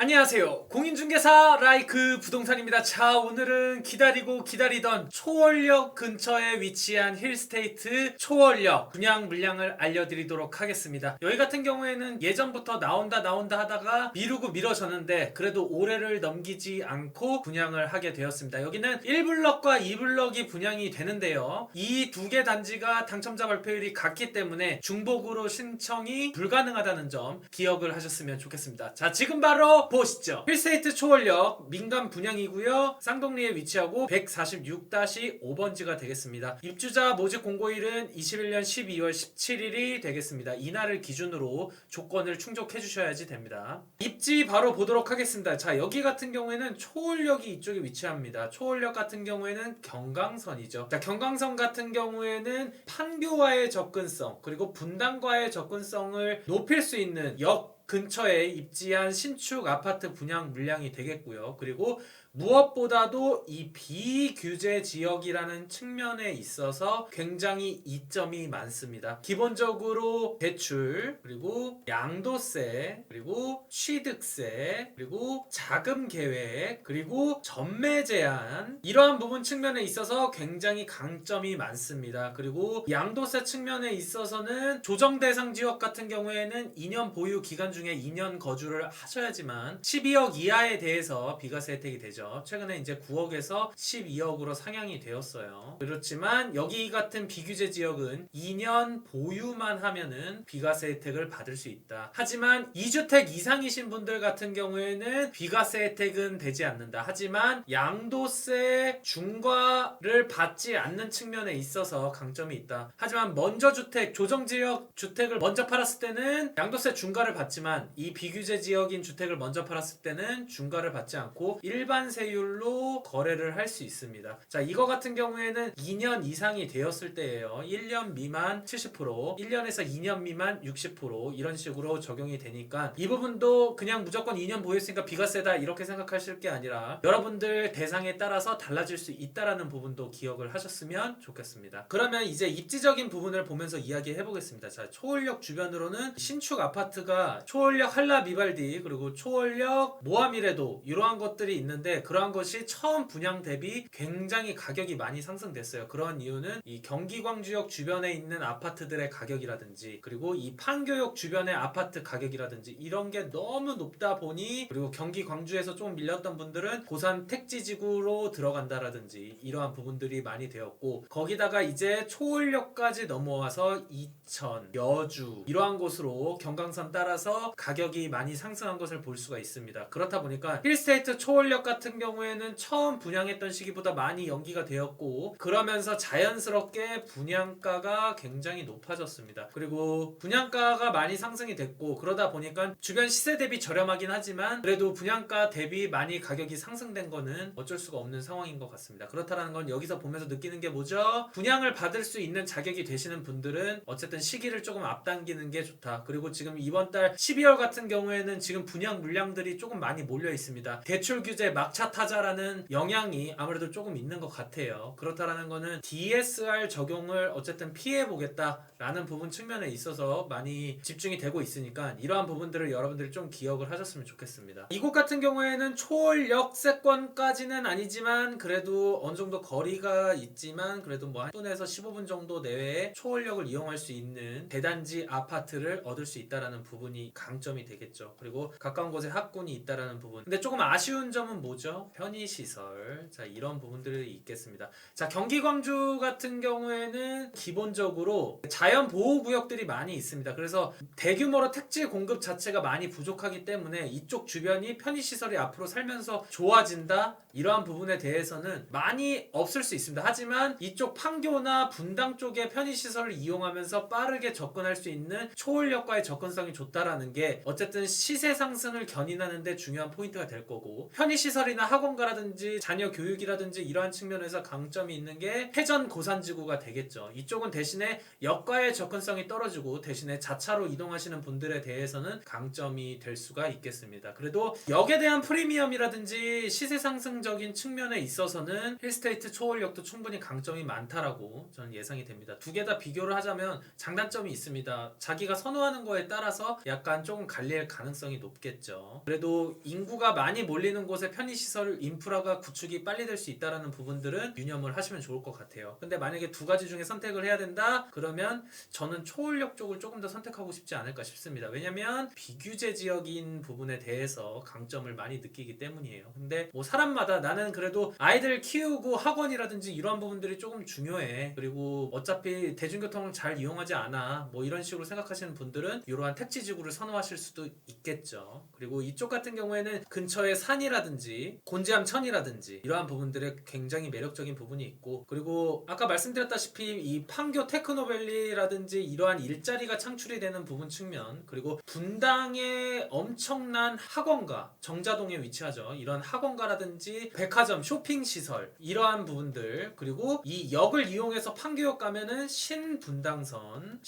안녕하세요. 공인중개사 라이크 부동산입니다. 자, 오늘은 기다리고 기다리던 초월역 근처에 위치한 힐스테이트 초월역 분양 물량을 알려드리도록 하겠습니다. 여기 같은 경우에는 예전부터 나온다 하다가 미루고 미뤄졌는데 그래도 올해를 넘기지 않고 분양을 하게 되었습니다. 여기는 1블럭과 2블럭이 분양이 되는데요. 이 두 개 단지가 당첨자 발표율이 같기 때문에 중복으로 신청이 불가능하다는 점 기억을 하셨으면 좋겠습니다. 자, 지금 바로 보시죠. 힐스테이트 초월역 민간 분양이고요. 쌍동리에 위치하고 146-5번지가 되겠습니다. 입주자 모집 공고일은 21년 12월 17일이 되겠습니다. 이날을 기준으로 조건을 충족해 주셔야지 됩니다. 입지 바로 보도록 하겠습니다. 자, 여기 같은 경우에는 초월역이 이쪽에 위치합니다. 초월역 같은 경우에는 경강선이죠. 자, 경강선 같은 경우에는 판교와의 접근성 그리고 분당과의 접근성을 높일 수 있는 역 근처에 입지한 신축 아파트 분양 물량이 되겠고요. 그리고 무엇보다도 이 비규제 지역이라는 측면에 있어서 굉장히 이점이 많습니다. 기본적으로 대출, 그리고 양도세, 그리고 취득세, 그리고 자금 계획, 그리고 전매 제한, 이러한 부분 측면에 있어서 굉장히 강점이 많습니다. 그리고 양도세 측면에 있어서는 조정 대상 지역 같은 경우에는 2년 보유 기간 중에 2년 거주를 하셔야지만 12억 이하에 대해서 비과세 혜택이 되죠. 최근에 이제 9억에서 12억으로 상향이 되었어요. 그렇지만 여기 같은 비규제 지역은 2년 보유만 하면은 비과세 혜택을 받을 수 있다. 하지만 2주택 이상이신 분들 같은 경우에는 비과세 혜택은 되지 않는다. 하지만 양도세 중과를 받지 않는 측면에 있어서 강점이 있다. 하지만 먼저 주택, 조정지역 주택을 먼저 팔았을 때는 양도세 중과를 받지만 이 비규제 지역인 주택을 먼저 팔았을 때는 중과를 받지 않고 일반 세율로 거래를 할 수 있습니다. 자, 이거 같은 경우에는 2년 이상이 되었을 때예요. 1년 미만 70%, 1년에서 2년 미만 60% 이런 식으로 적용이 되니까 이 부분도 그냥 무조건 2년 보유했으니까 비과세다 이렇게 생각하실 게 아니라 여러분들 대상에 따라서 달라질 수 있다라는 부분도 기억을 하셨으면 좋겠습니다. 그러면 이제 입지적인 부분을 보면서 이야기해 보겠습니다. 자, 초월역 주변으로는 신축 아파트가 초월역 한라 비발디 그리고 초월역 모하미레도 이러한 것들이 있는데 그러한 것이 처음 분양 대비 굉장히 가격이 많이 상승됐어요. 그런 이유는 이 경기 광주역 주변에 있는 아파트들의 가격이라든지 그리고 이 판교역 주변의 아파트 가격이라든지 이런 게 너무 높다 보니 그리고 경기 광주에서 좀 밀렸던 분들은 고산 택지지구로 들어간다라든지 이러한 부분들이 많이 되었고 거기다가 이제 초월역까지 넘어와서 이천, 여주 이러한 곳으로 경강선 따라서 가격이 많이 상승한 것을 볼 수가 있습니다. 그렇다 보니까 힐스테이트 초월역 같은 경우에는 처음 분양했던 시기보다 많이 연기가 되었고 그러면서 자연스럽게 분양가가 굉장히 높아졌습니다. 그리고 분양가가 많이 상승이 됐고 그러다 보니까 주변 시세 대비 저렴하긴 하지만 그래도 분양가 대비 많이 가격이 상승된 거는 어쩔 수가 없는 상황인 것 같습니다. 그렇다는 건 여기서 보면서 느끼는 게 뭐죠? 분양을 받을 수 있는 자격이 되시는 분들은 어쨌든 시기를 조금 앞당기는 게 좋다. 그리고 지금 이번 달 12월 같은 경우에는 지금 분양 물량들이 조금 많이 몰려 있습니다. 대출 규제 막차 타자라는 영향이 아무래도 조금 있는 것 같아요. 그렇다라는 거는 DSR 적용을 어쨌든 피해 보겠다라는 부분 측면에 있어서 많이 집중이 되고 있으니까 이러한 부분들을 여러분들이 좀 기억을 하셨으면 좋겠습니다. 이곳 같은 경우에는 초월역세권까지는 아니지만 그래도 어느 정도 거리가 있지만 그래도 뭐 한 10분에서 15분 정도 내외에 초월역을 이용할 수 있는 대단지 아파트를 얻을 수 있다라는 부분이 강점이 되겠죠. 그리고 가까운 곳에 학군이 있다라는 부분. 근데 조금 아쉬운 점은 뭐죠? 편의시설. 자, 이런 부분들이 있겠습니다. 자, 경기 광주 같은 경우에는 기본적으로 자연보호구역들이 많이 있습니다. 그래서 대규모로 택지 공급 자체가 많이 부족하기 때문에 이쪽 주변이 편의시설이 앞으로 살면서 좋아진다? 이러한 부분에 대해서는 많이 없을 수 있습니다. 하지만 이쪽 판교나 분당 쪽의 편의시설을 이용하면서 빠르게 접근할 수 있는 초월역과의 접근성이 좋다라는 게 어쨌든 시세 상승을 견인하는 데 중요한 포인트가 될 거고 편의시설이나 학원가라든지 자녀 교육이라든지 이러한 측면에서 강점이 있는 게 회전 고산지구가 되겠죠. 이쪽은 대신에 역과 원가의 접근성이 떨어지고 대신에 자차로 이동하시는 분들에 대해서는 강점이 될 수가 있겠습니다. 그래도 역에 대한 프리미엄이라든지 시세 상승적인 측면에 있어서는 힐스테이트 초월역도 충분히 강점이 많다라고 저는 예상이 됩니다. 두 개 다 비교를 하자면 장단점이 있습니다. 자기가 선호하는 거에 따라서 약간 조금 갈릴 가능성이 높겠죠. 그래도 인구가 많이 몰리는 곳에 편의시설 인프라가 구축이 빨리 될 수 있다는 부분들은 유념을 하시면 좋을 것 같아요. 근데 만약에 두 가지 중에 선택을 해야 된다? 그러면 저는 초월역 쪽을 조금 더 선택하고 싶지 않을까 싶습니다. 왜냐면 비규제 지역인 부분에 대해서 강점을 많이 느끼기 때문이에요. 근데 뭐 사람마다 나는 그래도 아이들 키우고 학원이라든지 이런 부분들이 조금 중요해. 그리고 어차피 대중교통을 잘 이용하지 않아. 뭐 이런 식으로 생각하시는 분들은 이러한 택지지구를 선호하실 수도 있겠죠. 그리고 이쪽 같은 경우에는 근처에 산이라든지 곤지암천이라든지 이러한 부분들에 굉장히 매력적인 부분이 있고, 그리고 아까 말씀드렸다시피 이 판교 테크노밸리라든지 이러한 일자리가 창출이 되는 부분 측면, 그리고 분당에 엄청난 학원가, 정자동에 위치하죠. 이런 학원가라든지 백화점, 쇼핑시설 이러한 부분들, 그리고 이 역을 이용해서 판교역 가면은 신분당선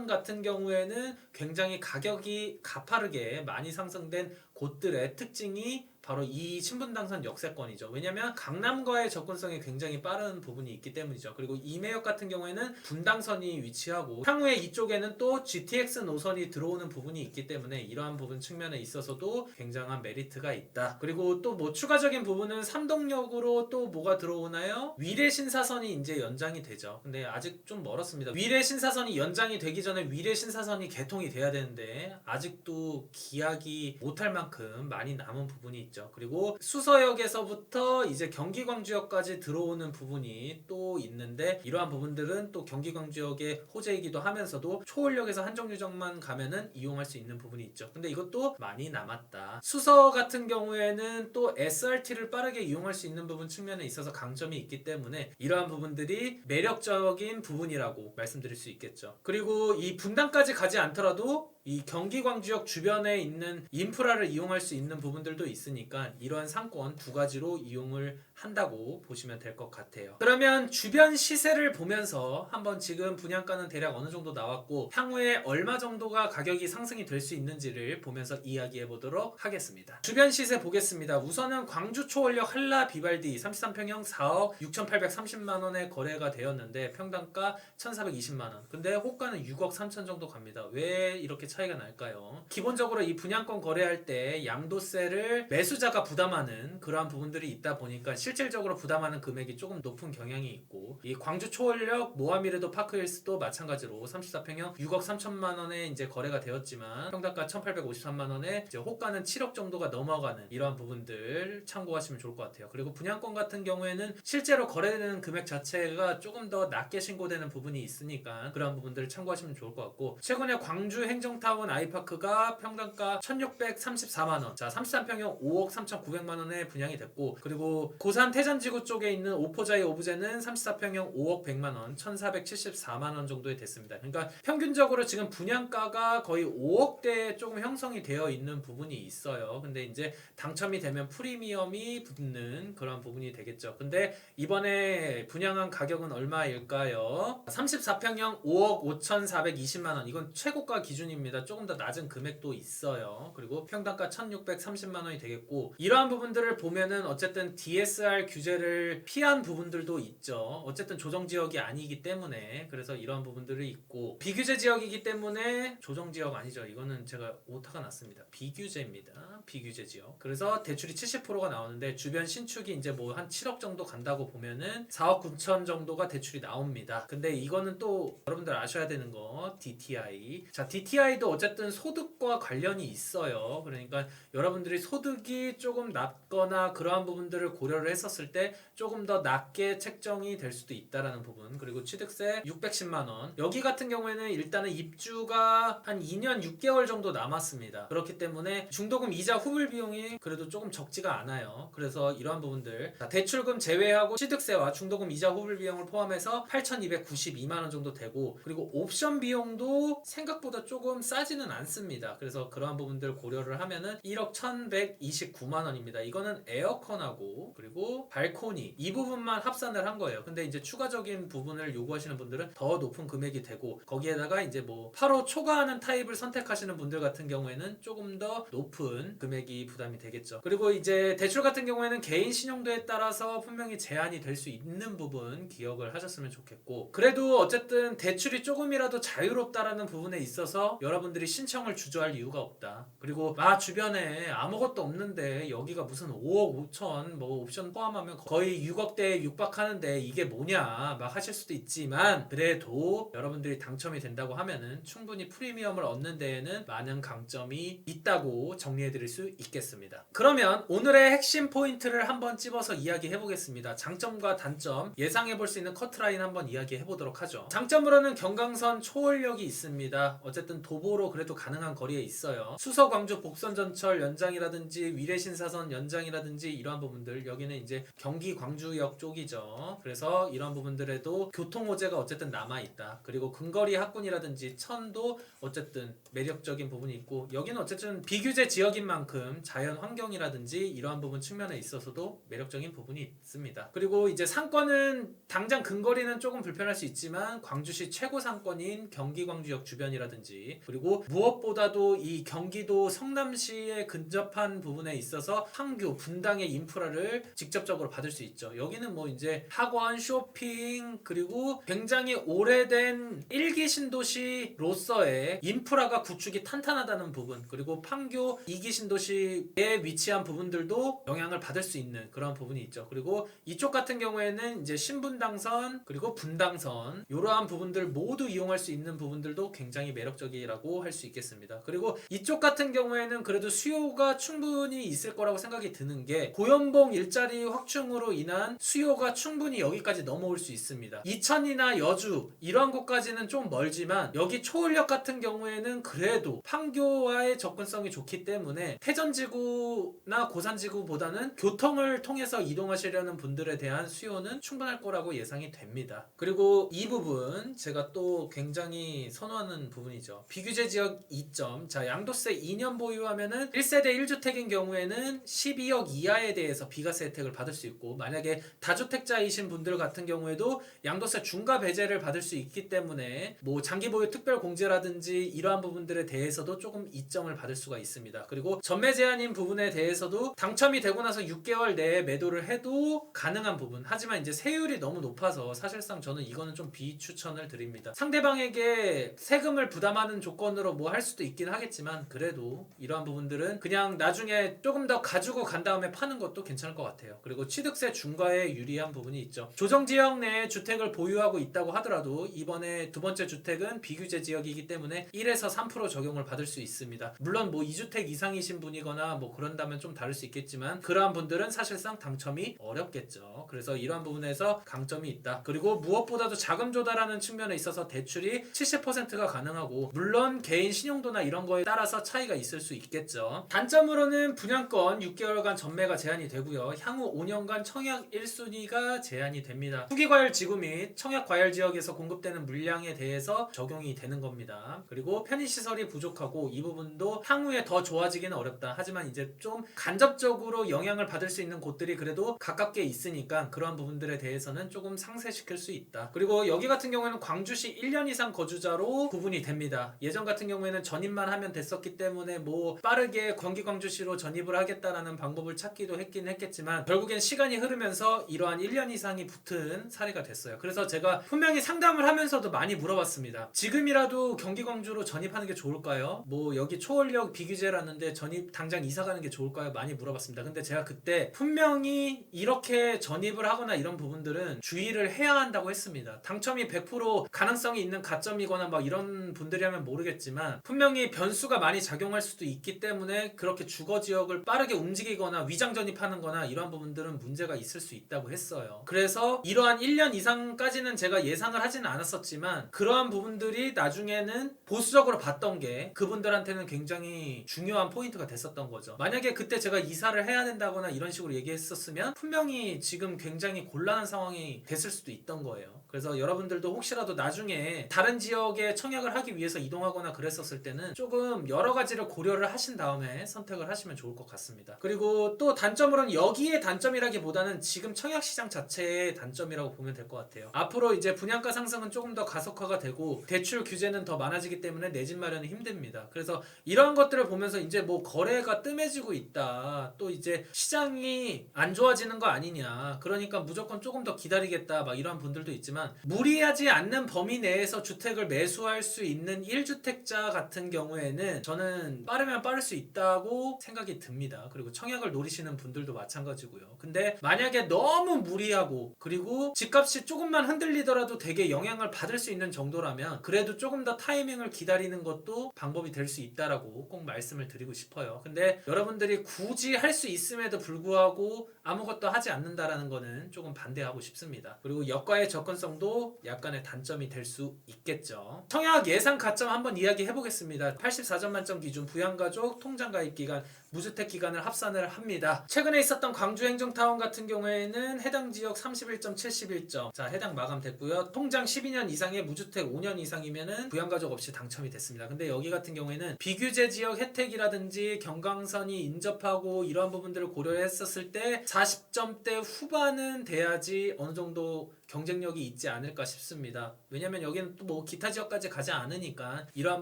같은 경우에는 굉장히 가격이 가파르게 많이 상승된 곳들의 특징이 바로 이 신분당선 역세권이죠. 왜냐면 강남과의 접근성이 굉장히 빠른 부분이 있기 때문이죠. 그리고 임해역 같은 경우에는 분당선이 위치하고 향후에 이쪽에는 또 GTX 노선이 들어오는 부분이 있기 때문에 이러한 부분 측면에 있어서도 굉장한 메리트가 있다. 그리고 또 뭐 추가적인 부분은 삼동역으로 또 뭐가 들어오나요? 위례신사선이 이제 연장이 되죠. 근데 아직 좀 멀었습니다. 위례신사선이 연장이 되기 전에 위례신사선이 개통이 돼야 되는데 아직도 기약이 못할 만큼 많이 남은 부분이 있죠. 그리고 수서역에서부터 이제 경기 광주역까지 들어오는 부분이 또 있는데, 이러한 부분들은 또 경기 광주역의 호재이기도 하면서도 초월역에서 한정류역만 가면은 이용할 수 있는 부분이 있죠. 근데 이것도 많이 남았다. 수서 같은 경우에는 또 SRT를 빠르게 이용할 수 있는 부분 측면에 있어서 강점이 있기 때문에 이러한 부분들이 매력적인 부분이라고 말씀드릴 수 있겠죠. 그리고 이 분당까지 가지 않더라도 이 경기 광주역 주변에 있는 인프라를 이용할 수 있는 부분들도 있으니까 이러한 상권 두 가지로 이용을 한다고 보시면 될 것 같아요. 그러면 주변 시세를 보면서 한번 지금 분양가는 대략 어느 정도 나왔고 향후에 얼마 정도가 가격이 상승이 될 수 있는지를 보면서 이야기해 보도록 하겠습니다. 주변 시세 보겠습니다. 우선은 광주 초월역 한라 비발디 33평형 4억 6,830만원에 거래가 되었는데 평당가 1,420만원. 근데 호가는 6억 3천 정도 갑니다. 왜 이렇게 차이가 날까요? 기본적으로 이 분양권 거래할 때 양도세를 매수자가 부담하는 그러한 부분들이 있다 보니까 실질적으로 부담하는 금액이 조금 높은 경향이 있고, 이 광주 초월역 모하미르도 파크힐스도 마찬가지로 34평형 6억 3천만 원에 이제 거래가 되었지만 평당가 1,853만 원에 이제 호가는 7억 정도가 넘어가는 이러한 부분들 참고하시면 좋을 것 같아요. 그리고 분양권 같은 경우에는 실제로 거래되는 금액 자체가 조금 더 낮게 신고되는 부분이 있으니까 그러한 부분들을 참고하시면 좋을 것 같고, 최근에 광주 행정타운 아이파크가 평당가 1,634만원, 자 33평형 5억 3,900만 원에 분양이 됐고, 그리고 고산 태전지구 쪽에 있는 오포자이 오브제는 34평형 5억 100만원 1,474만원 정도에 됐습니다. 그러니까 평균적으로 지금 분양가가 거의 5억대에 조금 형성이 되어 있는 부분이 있어요. 근데 이제 당첨이 되면 프리미엄이 붙는 그런 부분이 되겠죠. 근데 이번에 분양한 가격은 얼마일까요? 34평형 5억 5,420만원, 이건 최고가 기준입니다. 조금 더 낮은 금액도 있어요. 그리고 평당가 1,630만원이 되겠고, 이러한 부분들을 보면은 어쨌든 DSR 규제를 피한 부분들도 있죠. 어쨌든 조정지역이 아니기 때문에, 그래서 이러한 부분들이 있고, 비규제 지역이기 때문에 조정지역 아니죠. 이거는 제가 오타가 났습니다. 비규제입니다. 비규제 지역. 그래서 대출이 70%가 나오는데 주변 신축이 이제 뭐 한 7억 정도 간다고 보면은 4억 9천 정도가 대출이 나옵니다. 근데 이거는 또 여러분들 아셔야 되는 거 DTI. 자, DTI도 어쨌든 소득과 관련이 있어요. 그러니까 여러분들이 소득이 조금 낮거나 그러한 부분들을 고려를 했었을 때 조금 더 낮게 책정이 될 수도 있다라는 부분. 그리고 취득세 610만 원. 여기 같은 경우에는 일단은 입주가 한 2년 6개월 정도 남았습니다. 그렇기 때문에 중도금 이자 후불 비용이 그래도 조금 적지가 않아요. 그래서 이러한 부분들, 자, 대출금 제외하고 취득세와 중도금 이자 후불 비용을 포함해서 8,292만 원 정도 되고, 그리고 옵션 비용도 생각보다 조금 싸지는 않습니다. 그래서 그러한 부분들 고려를 하면은 1억 1129만 원입니다. 이거는 에어컨하고 그리고 발코니 이 부분만 합산을 한 거예요. 근데 이제 추가적인 부분을 요구하시는 분들은 더 높은 금액이 되고, 거기에다가 이제 뭐 8호 초과하는 타입을 선택하시는 분들 같은 경우에는 조금 더 높은 금액이 부담이 되겠죠. 그리고 이제 대출 같은 경우에는 개인 신용도에 따라서 분명히 제한이 될 수 있는 부분 기억을 하셨으면 좋겠고, 그래도 어쨌든 대출이 조금이라도 자유롭다라는 부분에 있어서 여러분들이 신청을 주저할 이유가 없다. 그리고 주변에 아무것도 없는데 여기가 무슨 5억 5천 뭐 옵션 포함하면 거의 6억대에 육박하는데 이게 뭐냐 막 하실 수도 있지만, 그래도 여러분들이 당첨이 된다고 하면은 충분히 프리미엄을 얻는 데에는 많은 강점이 있다고 정리해 드릴 수 있겠습니다. 그러면 오늘의 핵심 포인트를 한번 찝어서 이야기해 보겠습니다. 장점과 단점 예상해 볼 수 있는 커트라인 한번 이야기해 보도록 하죠. 장점으로는 경강선 초월역이 있습니다. 어쨌든 도보로 그래도 가능한 거리에 있어요. 수서 광주 복선 전철 연장이라든지 위례신사선 연장이라든지 이러한 부분들, 여기는 이제 경기 광주역 쪽이죠. 그래서 이런 부분들에도 교통 호재가 어쨌든 남아 있다. 그리고 근거리 학군이라든지 천도 어쨌든 매력적인 부분이 있고, 여기는 어쨌든 비규제 지역인 만큼 자연 환경이라든지 이러한 부분 측면에 있어서도 매력적인 부분이 있습니다. 그리고 이제 상권은 당장 근거리는 조금 불편할 수 있지만 광주시 최고 상권인 경기 광주역 주변이라든지, 그리고 무엇보다도 이 경기도 성남시에 근접한 부분에 있어서 항교 분당의 인프라를 직접적으로 받을 수 있죠. 여기는 뭐 이제 학원, 쇼핑, 그리고 굉장히 오래된 일기 신도시로서의 인프라가 구축이 탄탄하다는 부분, 그리고 판교 2기 신도시에 위치한 부분들도 영향을 받을 수 있는 그런 부분이 있죠. 그리고 이쪽 같은 경우에는 이제 신분당선 그리고 분당선 이러한 부분들 모두 이용할 수 있는 부분들도 굉장히 매력적이라고 할 수 있겠습니다. 그리고 이쪽 같은 경우에는 그래도 수요가 충분히 있을 거라고 생각이 드는 게, 고연봉 일자리 확충으로 인한 수요가 충분히 여기까지 넘어올 수 있습니다. 이천이나 여주 이런 곳까지는 좀 멀지만 여기 초월역 같은 경우에는 그래도 판교와의 접근성이 좋기 때문에 태전지구나 고산지구보다는 교통을 통해서 이동하시려는 분들에 대한 수요는 충분할 거라고 예상이 됩니다. 그리고 이 부분 제가 또 굉장히 선호하는 부분이죠. 비규제 지역 이점. 자, 양도세 2년 보유하면은 1세대 1주택인 경우에는 12억 이하에 대해서 비과세 혜택을 받을 수 있고, 만약에 다주택자이신 분들 같은 경우에도 양도세 중과 배제를 받을 수 있기 때문에 뭐 장기 보유 특별 공제라든지 이러한 부분들에 대해서도 조금 이점을 받을 수가 있습니다. 그리고 전매 제한인 부분에 대해서도 당첨이 되고 나서 6개월 내에 매도를 해도 가능한 부분. 하지만 이제 세율이 너무 높아서 사실상 저는 이거는 좀 비추천을 드립니다. 상대방에게 세금을 부담하는 조건으로 뭐 할 수도 있긴 하겠지만, 그래도 이러한 부분들은 그냥 나중에 조금 더 가지고 간 다음에 파는 것도 괜찮을 것 같아요. 그리고 취득세 중과에 유리한 부분이 있죠. 조정지역 내에 주택을 보유하고 있다고 하더라도 이번에 두 번째 주택은 비규제 지역이기 때문에 1에서 3% 적용을 받을 수 있습니다. 물론 뭐 2주택 이상이신 분이거나 뭐 그런다면 좀 다를 수 있겠지만, 그러한 분들은 사실상 당첨이 어렵겠죠. 그래서 이러한 부분에서 강점이 있다. 그리고 무엇보다도 자금 조달하는 측면에 있어서 대출이 70%가 가능하고, 물론 개인 신용도나 이런 거에 따라서 차이가 있을 수 있겠죠. 단점으로는 분양권 6개월간 전매가 제한이 되고요. 향후 5년간 청약 1순위가 제한이 됩니다. 후기과열 지구 및 청약과열 지역에서 공급되는 물량에 대해서 적용이 되는 겁니다. 그리고 편의시설이 부족하고 이 부분도 향후에 더 좋아지기는 어렵다. 하지만 이제 좀 간접적으로 영향을 받을 수 있는 곳들이 그래도 가깝게 있으니까 그런 부분들에 대해서는 조금 상쇄시킬 수 있다. 그리고 여기 같은 경우에는 광주시 1년 이상 거주자로 구분이 됩니다. 예전 같은 경우에는 전입만 하면 됐었기 때문에 뭐 빠르게 경기 광주시로 전입을 하겠다라는 방법을 찾기도 했겠지만, 결국엔 시간이 흐르면서 이러한 1년 이상이 붙은 사례가 됐어요. 그래서 제가 분명히 상담을 하면서도 많이 물어봤습니다. 지금이라도 경기 광주로 전입하는 게 좋을까요? 뭐 여기 초월역 비규제라는데 전입 당장 이사 가는 게 좋을까요? 많이 물어봤습니다. 근데 제가 그때 분명히 이렇게 전입을 하거나 이런 부분들은 주의를 해야 한다고 했습니다. 당첨이 100% 가능성이 있는 가점이거나 막 이런 분들이라면 모르겠지만, 분명히 변수가 많이 작용할 수도 있기 때문에 그렇게 주거 지역을 빠르게 움직이거나 위장 전입하는 거나 이러한 부분들은 문제가 있을 수 있다고 했어요. 그래서 이러한 1년 이상까지는 제가 예상을 하지는 않았었지만, 그러한 부분들이 나중에는 보수적으로 봤던 게 그분들한테는 굉장히 중요한 포인트가 됐었던 거죠. 만약에 그때 제가 이사를 해야 된다거나 이런 식으로 얘기했었으면 분명히 지금 굉장히 곤란한 상황이 됐을 수도 있던 거예요. 그래서 여러분들도 혹시라도 나중에 다른 지역에 청약을 하기 위해서 이동하거나 하거나 그랬었을 때는 조금 여러 가지를 고려를 하신 다음에 선택을 하시면 좋을 것 같습니다. 그리고 또 단점으로는 여기에 단점이라기보다는 지금 청약시장 자체의 단점이라고 보면 될 것 같아요. 앞으로 이제 분양가 상승은 조금 더 가속화가 되고 대출 규제는 더 많아지기 때문에 내 집 마련이 힘듭니다. 그래서 이러한 것들을 보면서 이제 뭐 거래가 뜸해지고 있다, 또 이제 시장이 안 좋아지는 거 아니냐, 그러니까 무조건 조금 더 기다리겠다, 막 이러한 분들도 있지만, 무리하지 않는 범위 내에서 주택을 매수할 수 있는 1주택자 같은 경우에는 저는 빠르면 빠를 수 있다고 생각이 듭니다. 그리고 청약을 노리시는 분들도 마찬가지고요. 근데 만약에 너무 무리하고 그리고 집값이 조금만 흔들리더라도 되게 영향을 받을 수 있는 정도라면 그래도 조금 더 타이밍을 기다리는 것도 방법이 될 수 있다라고 꼭 말씀을 드리고 싶어요. 근데 여러분들이 굳이 할 수 있음에도 불구하고 아무것도 하지 않는다라는 거는 조금 반대하고 싶습니다. 그리고 여가의 접근성도 약간의 단점이 될 수 있겠죠. 청약 예상 가점 한번 이야기해 보겠습니다. 84점 만점 기준 부양가족 통장가입 기간 무주택 기간을 합산을 합니다. 최근에 있었던 광주 행정타운 같은 경우에는 해당 지역 31점 71점, 자 해당 마감됐고요. 통장 12년 이상의 무주택 5년 이상이면은 부양가족 없이 당첨이 됐습니다. 근데 여기 같은 경우에는 비규제 지역 혜택이라든지 경강선이 인접하고 이러한 부분들을 고려했었을 때 40점대 후반은 돼야지 어느 정도 경쟁력이 있지 않을까 싶습니다. 왜냐면 여기는 또 뭐 기타 지역까지 가지 않으니까 이러한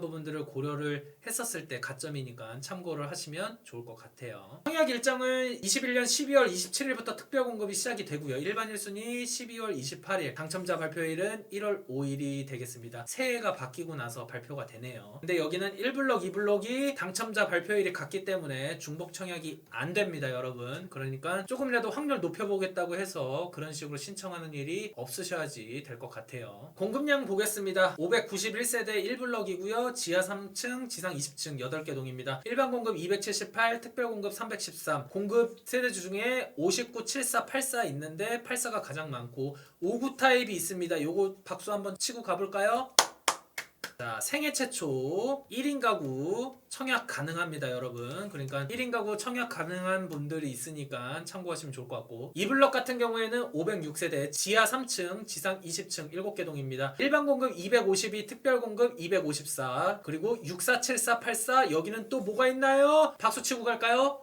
부분들을 고려를 했었을 때 가점이니까 참고를 하시면 좋을 것 같아요. 청약 일정은 21년 12월 27일부터 특별 공급이 시작이 되고요. 일반 1순위 12월 28일, 당첨자 발표일은 1월 5일이 되겠습니다. 새해가 바뀌고 나서 발표가 되네요. 근데 여기는 1블럭, 2블럭이 당첨자 발표일이 같기 때문에 중복 청약이 안 됩니다, 여러분. 그러니까 조금이라도 확률 높여보겠다고 해서 그런 식으로 신청하는 일이 없으셔야지 될 것 같아요. 공급량 보겠습니다. 591세대 1블럭이고요. 지하 3층, 지상 20층 8개 동입니다. 일반 공급 278, 특별 공급 313. 공급 세대주 중에 59, 74, 84 있는데 84가 가장 많고 59 타입이 있습니다. 요거 박수 한번 치고 가볼까요? 자, 생애 최초 1인 가구 청약 가능합니다, 여러분. 그러니까 1인 가구 청약 가능한 분들이 있으니까 참고하시면 좋을 것 같고, 2블럭 같은 경우에는 506세대 지하 3층 지상 20층 7개 동입니다. 일반 공급 252, 특별 공급 254, 그리고 64, 74, 84. 여기는 또 뭐가 있나요? 박수 치고 갈까요?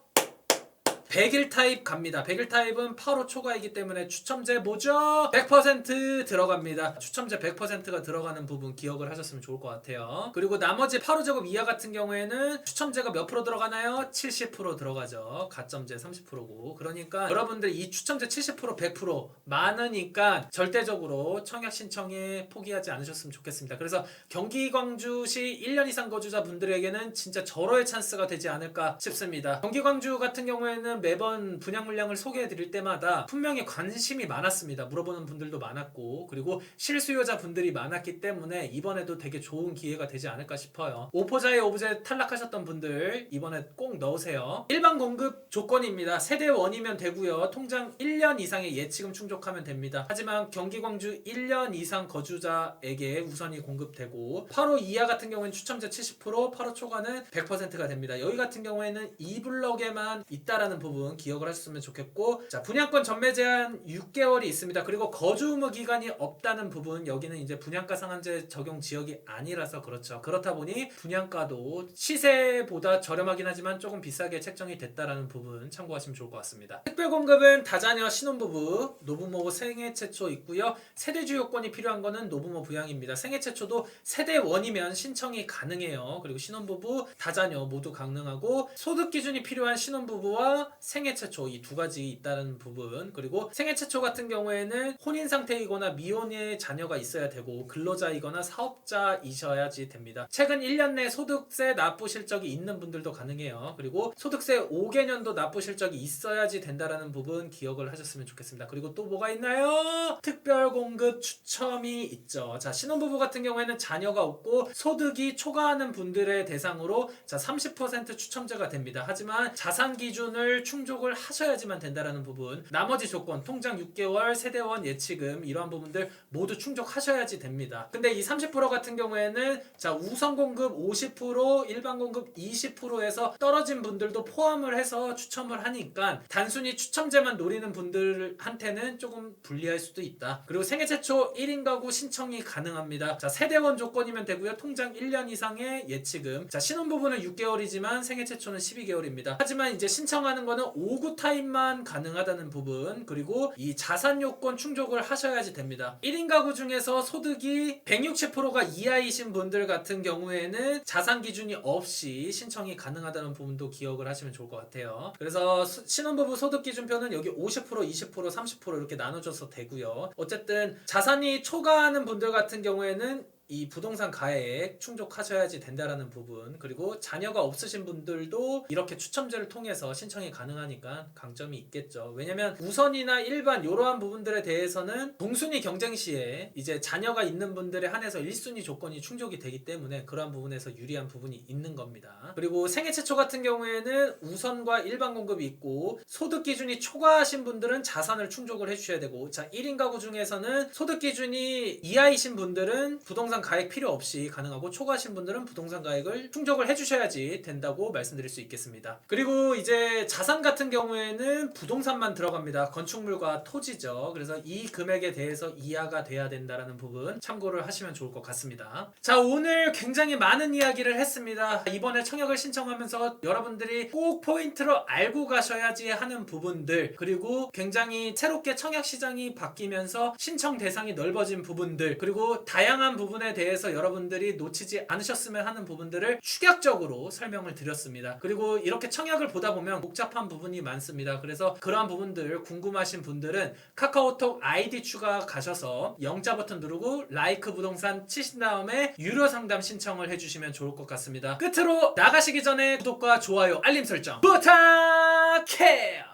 100일 타입 갑니다. 100일 타입은 8호 초과이기 때문에 추첨제 뭐죠? 100% 들어갑니다. 추첨제 100%가 들어가는 부분 기억을 하셨으면 좋을 것 같아요. 그리고 나머지 8호 제곱 이하 같은 경우에는 추첨제가 몇 프로 들어가나요? 70% 들어가죠. 가점제 30%고. 그러니까 여러분들 이 추첨제 70%, 100% 많으니까 절대적으로 청약 신청에 포기하지 않으셨으면 좋겠습니다. 그래서 경기 광주시 1년 이상 거주자 분들에게는 진짜 절호의 찬스가 되지 않을까 싶습니다. 경기 광주 같은 경우에는 매번 분양 물량을 소개해 드릴 때마다 분명히 관심이 많았습니다. 물어보는 분들도 많았고, 그리고 실수요자 분들이 많았기 때문에 이번에도 되게 좋은 기회가 되지 않을까 싶어요. 오포자의 오브제 탈락하셨던 분들 이번에 꼭 넣으세요. 일반 공급 조건입니다. 세대 1이면 되고요. 통장 1년 이상의 예치금 충족하면 됩니다. 하지만 경기 광주 1년 이상 거주자에게 우선이 공급되고, 8호 이하 같은 경우에는 추첨제 70%, 8호 초과는 100%가 됩니다. 여기 같은 경우에는 2블럭에만 있다라는 부분 기억을 하셨으면 좋겠고, 자, 분양권 전매 제한 6개월이 있습니다. 그리고 거주 의무 기간이 없다는 부분, 여기는 이제 분양가 상한제 적용 지역이 아니라서 그렇죠. 그렇다 보니 분양가도 시세보다 저렴하긴 하지만 조금 비싸게 책정이 됐다라는 부분 참고하시면 좋을 것 같습니다. 특별 공급은 다자녀 신혼부부, 노부모 생애 최초 있고요. 세대주 요건이 필요한 거는 노부모 부양입니다. 생애 최초도 세대 1이면 신청이 가능해요. 그리고 신혼부부, 다자녀 모두 가능하고, 소득 기준이 필요한 신혼부부와 생애 최초 이 두 가지 있다는 부분, 그리고 생애 최초 같은 경우에는 혼인 상태이거나 미혼의 자녀가 있어야 되고 근로자이거나 사업자이셔야지 됩니다. 최근 1년 내 소득세 납부 실적이 있는 분들도 가능해요. 그리고 소득세 5개년도 납부 실적이 있어야지 된다라는 부분 기억을 하셨으면 좋겠습니다. 그리고 또 뭐가 있나요? 특별 공급 추첨이 있죠. 자, 신혼부부 같은 경우에는 자녀가 없고 소득이 초과하는 분들의 대상으로 자 30% 추첨제가 됩니다. 하지만 자산 기준을 충족을 하셔야지만 된다라는 부분, 나머지 조건 통장 6개월 세대원 예치금 이러한 부분들 모두 충족하셔야지 됩니다. 근데 이 30% 같은 경우에는 자 우선 공급 50% 일반 공급 20%에서 떨어진 분들도 포함을 해서 추첨을 하니까 단순히 추첨제만 노리는 분들한테는 조금 불리할 수도 있다. 그리고 생애 최초 1인 가구 신청이 가능합니다. 자 세대원 조건이면 되고요. 통장 1년 이상의 예치금. 자 신혼부부는 6개월이지만 생애 최초는 12개월입니다. 하지만 이제 신청하는 거는 5구 타입만 가능하다는 부분, 그리고 이 자산 요건 충족을 하셔야지 됩니다. 1인 가구 중에서 소득이 160%가 이하이신 분들 같은 경우에는 자산 기준이 없이 신청이 가능하다는 부분도 기억을 하시면 좋을 것 같아요. 그래서 신혼부부 소득 기준표는 여기 50%, 20%, 30% 이렇게 나눠줘서 되고요. 어쨌든 자산이 초과하는 분들 같은 경우에는 이 부동산 가액 충족하셔야지 된다라는 부분, 그리고 자녀가 없으신 분들도 이렇게 추첨제를 통해서 신청이 가능하니까 강점이 있겠죠. 왜냐면 우선이나 일반 이러한 부분들에 대해서는 동순위 경쟁 시에 이제 자녀가 있는 분들에 한해서 1순위 조건이 충족이 되기 때문에 그러한 부분에서 유리한 부분이 있는 겁니다. 그리고 생애 최초 같은 경우에는 우선과 일반 공급이 있고 소득 기준이 초과하신 분들은 자산을 충족을 해주셔야 되고, 자 1인 가구 중에서는 소득 기준이 이하이신 분들은 부동산 가액 필요 없이 가능하고 초과하신 분들은 부동산 가액을 충족을 해주셔야지 된다고 말씀드릴 수 있겠습니다. 그리고 이제 자산 같은 경우에는 부동산만 들어갑니다. 건축물과 토지죠. 그래서 이 금액에 대해서 이하가 돼야 된다라는 부분 참고를 하시면 좋을 것 같습니다. 자 오늘 굉장히 많은 이야기를 했습니다. 이번에 청약을 신청하면서 여러분들이 꼭 포인트로 알고 가셔야지 하는 부분들, 그리고 굉장히 새롭게 청약 시장이 바뀌면서 신청 대상이 넓어진 부분들, 그리고 다양한 부분에 대해서 여러분들이 놓치지 않으셨으면 하는 부분들을 축약적으로 설명을 드렸습니다. 그리고 이렇게 청약을 보다 보면 복잡한 부분이 많습니다. 그래서 그러한 부분들 궁금하신 분들은 카카오톡 아이디 추가 가셔서 영자 버튼 누르고 라이크 부동산 치신 다음에 유료 상담 신청을 해주시면 좋을 것 같습니다. 끝으로 나가시기 전에 구독과 좋아요 알림 설정 부탁해요.